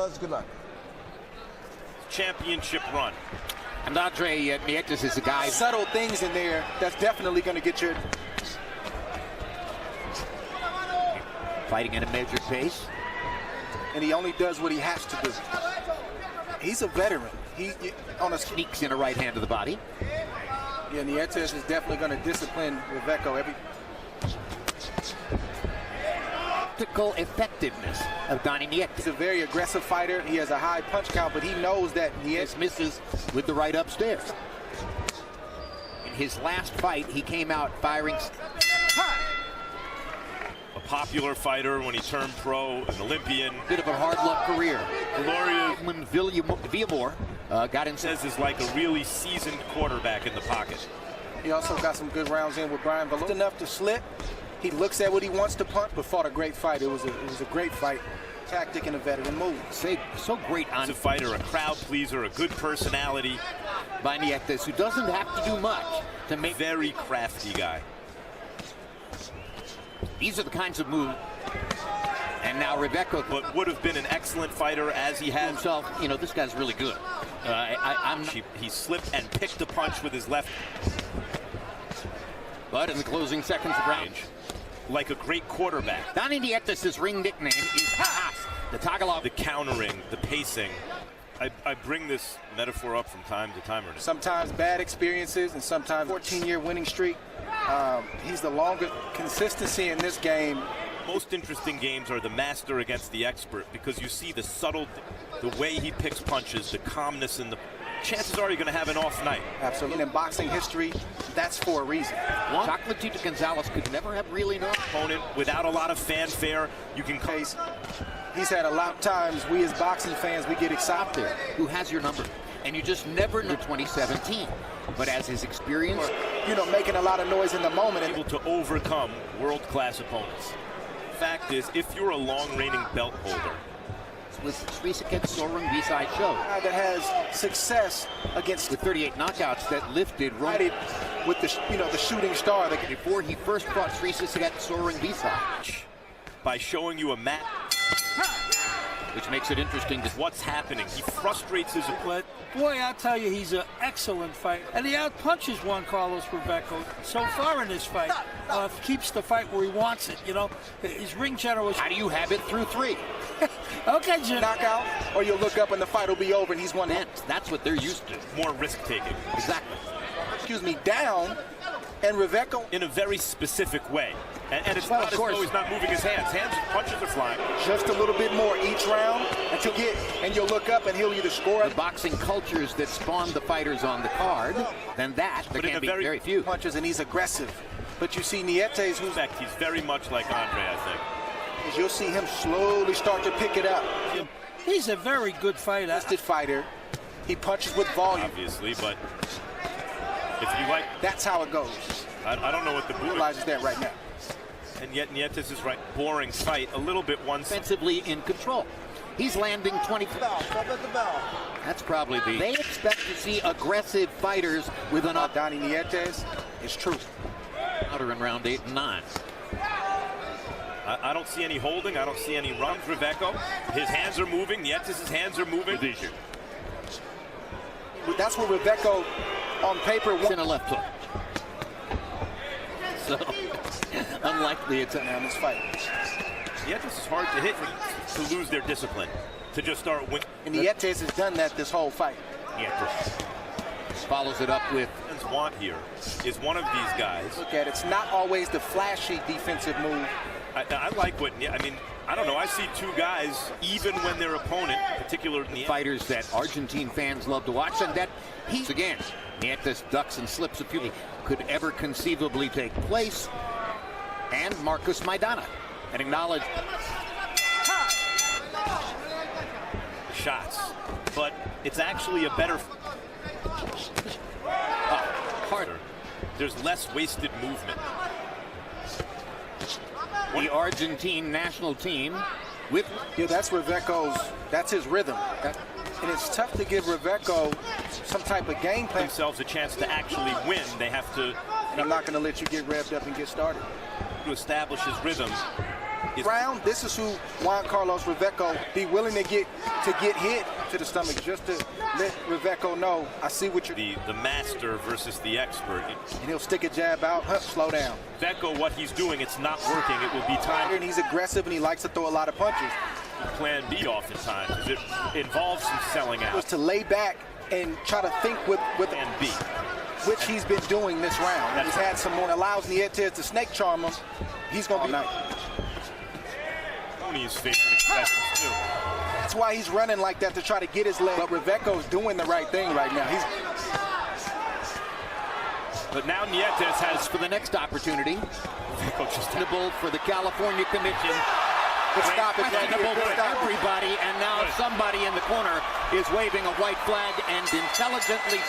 brothers. Good luck. Championship run. And Andre Nietes is a guy. Subtle things in there that's definitely going to get your. Fighting at a measured pace. And he only does what he has to do. He's a veteran. He on a sneaks in a right hand to the body. Yeah, Nietes is definitely going to discipline Rebecco every. Tactical effectiveness of Donnie Nietes. He's a very aggressive fighter. He has a high punch count, but he knows that Nietes misses with the right upstairs. In his last fight, he came out firing. A popular fighter when he turned pro, an Olympian. Bit of a hard luck career. Gloria when Villamore got in. Says is like a really seasoned quarterback in the pocket. He also got some good rounds in with Brian Valor. Enough to slip. He looks at what he wants to punch, but fought a great fight. It was a great fight. Tactic and a veteran move. So great on. He's a fighter, a crowd pleaser, a good personality. By Nietes, who doesn't have to do much to make. Very crafty guy. These are the kinds of moves. And now Rebecco. But would have been an excellent fighter as he has himself. You know, this guy's really good. He slipped and picked a punch with his left. But in the closing seconds of range. Like a great quarterback. Donnie Nietes' ring nickname is the Tagalog. The countering, the pacing. I bring this metaphor up from time to time. Sometimes bad experiences and sometimes 14-year winning streak. He's the longest consistency in this game. Most interesting games are the master against the expert because you see the subtle, the way he picks punches, the calmness and the chances are you're going to have an off night. Absolutely. In boxing history, that's for a reason. Chocolatito Gonzalez could never have really known. Opponent without a lot of fanfare, you can face. He's had a lot of times we as boxing fans, we get excited there. Who has your number? And you just never know 2017. But as his experience, you know, making a lot of noise in the moment. Able to overcome world-class opponents. Fact is, if you're a long-reigning belt holder, with Srisaket Sorung B-side show that has success against with 38 knockouts that lifted with the the shooting star that before he first fought Srisaket Sorung B-side by showing you a map. Which makes it interesting to what's happening. He frustrates his opponent. Boy, I'll tell you, he's an excellent fighter. And he outpunches Juan Carlos Rebecco so far in this fight. Keeps the fight where he wants it, you know. His ring general was... How do you have it through 3? Okay, Jim. Knockout, or you'll look up and the fight will be over and he's won. That's what they're used to. More risk-taking. Exactly. Excuse me, down, and Rebecco... In a very specific way. And it's not as though he's not moving his hands. Punches are flying. Just a little bit more each round until and you'll look up and he'll either score. The boxing cultures that spawn the fighters on the card, then there can be very few punches, and he's aggressive. But you see Nietes, who's back, he's very much like Andre, I think. You'll see him slowly start to pick it up. He's a very good fighter. Tested fighter. He punches with volume. Obviously, but if you like... That's how it goes. I don't know what the boot realizes that right now. And yet Nietes is right. Boring fight. A little bit offensively in control. He's landing 20. That's probably the... They expect to see aggressive fighters with an... Donnie Nietes is true. Outer in round 8 and 9. I don't see any holding. I don't see any runs. Rebecco, his hands are moving. Nietes' hands are moving. That's what Rebecco on paper wants. In a left hook. So, unlikely it's on this fight. Nietes is hard to hit to lose their discipline, to just start winning. And Nietes has done that this whole fight. Nietes follows it up with... Want here is one of these guys. Look at it. It's not always the flashy defensive move. I like what, I mean, I don't know. I see two guys, even when their opponent, particularly fighters that Argentine fans love to watch, and that he's again, Nietes ducks and slips a few could ever conceivably take place. And Marcus Maidana, and acknowledge shots, but it's actually a better, harder. There's less wasted movement. The Argentine national team with... Yeah, that's Rebecco's, that's his rhythm. And it's tough to give Rebecco some type of game plan. Themselves a chance to actually win. They have to... And I'm not going to let you get revved up and get started. To establish his rhythm. round, this is who Juan Carlos Rebecco be willing to get hit to the stomach just to let Rebecco know, I see what you're... The master versus the expert. And he'll stick a jab out, slow down. Rebecco, what he's doing, it's not working. It will be time. And he's aggressive and he likes to throw a lot of punches. Plan B oftentimes. It involves some selling out. Was to lay back and try to think with Plan B. Which he's been doing this round. He's had some more, allows Nietes to snake charm him. He's going to be nice. Tony's favorite expressions too. That's why he's running like that, to try to get his leg. But Rebecco's doing the right thing right now. But now Nietes has For the next opportunity, Rebecco just for the California Commission. Stop it, Questionable for everybody, and now somebody in the corner is waving a white flag and intelligently.